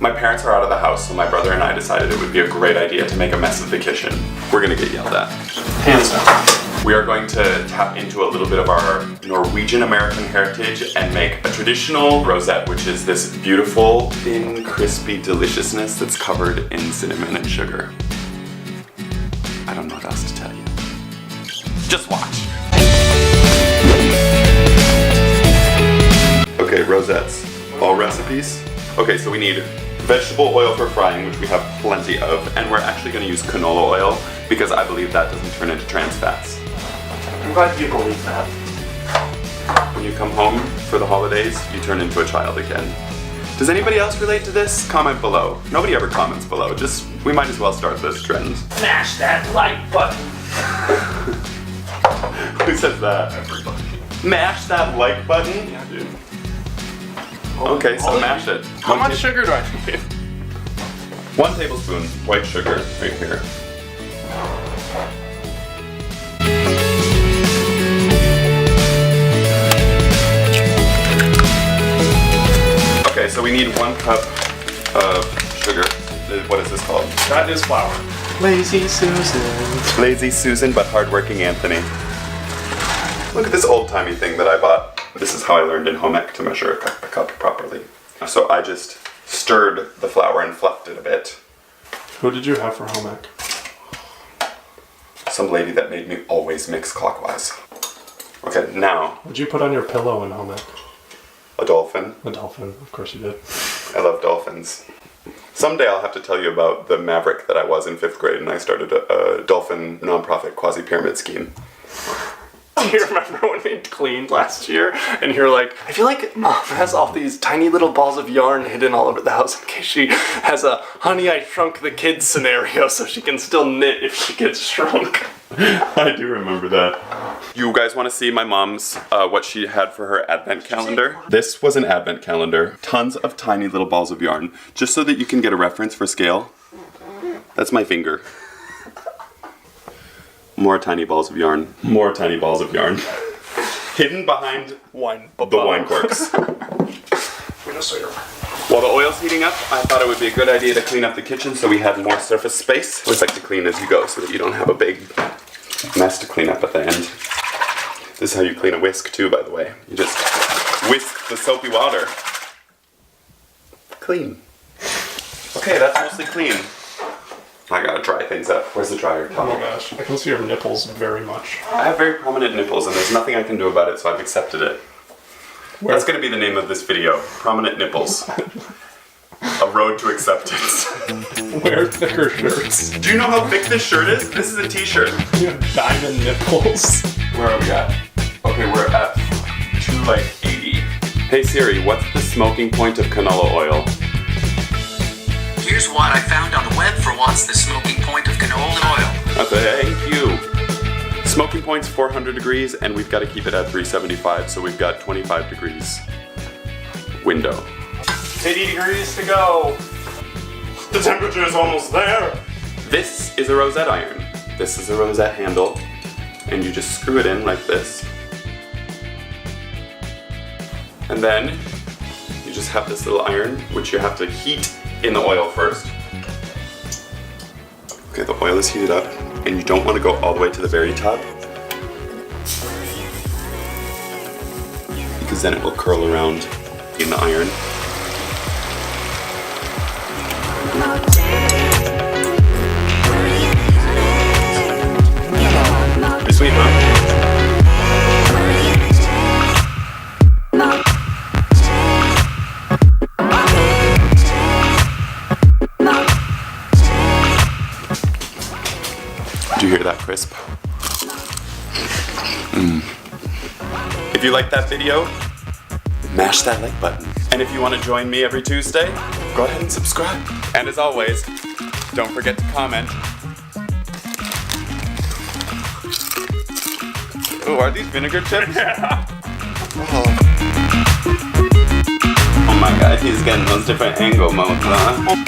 My parents are out of the house, so my brother and I decided it would be a great idea to make a mess of the kitchen. We're gonna get yelled at. Hands down. We are going to tap into a little bit of our Norwegian American heritage and make a traditional rosette, which is this beautiful, thin, crispy deliciousness that's covered in cinnamon and sugar. I don't know what else to tell you. Just watch. Okay, rosettes. All recipes. Okay, so we need vegetable oil for frying, which we have plenty of, and we're actually going to use canola oil because I believe that doesn't turn into trans fats. I'm glad you believe that. When you come home for the holidays, you turn into a child again. Does anybody else relate to this? Comment below. Nobody ever comments below. We might as well start this trend. Smash that like button. Who says that? Everybody. Mash that like button? Yeah, dude. Okay, so mash it. How much sugar do I need? 1 tablespoon white sugar right here. Okay, so we need 1 cup of sugar. What is this called? That is flour. Lazy Susan. Lazy Susan, but hardworking Anthony. Look at this old-timey thing that I bought. This is how I learned in home ec to measure a cup properly. So I just stirred the flour and fluffed it a bit. Who did you have for home ec? Some lady that made me always mix clockwise. Okay, now. What'd you put on your pillow in home ec? A dolphin. A dolphin, of course you did. I love dolphins. Someday I'll have to tell you about the maverick that I was in 5th grade and I started a dolphin nonprofit quasi-pyramid scheme. Do you remember when we cleaned last year and you're like, I feel like Mom has all these tiny little balls of yarn hidden all over the house in case she has a honey I shrunk the kids scenario so she can still knit if she gets shrunk. I do remember that. You guys want to see my mom's, what she had for her advent calendar? This was an advent calendar. Tons of tiny little balls of yarn. Just so that you can get a reference for scale. That's my finger. More tiny balls of yarn. More tiny balls of yarn. Hidden behind the wine corks. While the oil's heating up, I thought it would be a good idea to clean up the kitchen so we had more surface space. I always like to clean as you go so that you don't have a big mess to clean up at the end. This is how you clean a whisk too, by the way. You just whisk the soapy water. Clean. Okay, that's mostly clean. I gotta dry things up. Where's the dryer? Oh my gosh, I can see your nipples very much. I have very prominent nipples and there's nothing I can do about it, so I've accepted it. That's gonna be the name of this video. Prominent nipples. A road to acceptance. Wear thicker shirts. Do you know how thick this shirt is? This is a t-shirt. You have diamond nipples. Where are we at? Okay, we're at 280. Hey Siri, what's the smoking point of canola oil? Here's what I found on the web for what's the smoking point of canola oil. Thank you. Smoking point's 400 degrees and we've got to keep it at 375, so we've got 25 degrees window. 80 degrees to go. The temperature is almost there. This is a rosette iron. This is a rosette handle, and you just screw it in like this. And then you just have this little iron, which you have to heat in the oil first. Okay, the oil is heated up, and you don't want to go all the way to the very top, because then it will curl around in the iron. Pretty sweet, huh? Do you hear that crisp? If you like that video, mash that like button. And if you want to join me every Tuesday, go ahead and subscribe. And as always, don't forget to comment. Oh, are these vinegar chips? Yeah. Oh my god, he's getting those different angle modes, huh?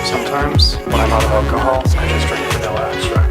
Sometimes, when I'm out of alcohol, I just drink vanilla extract.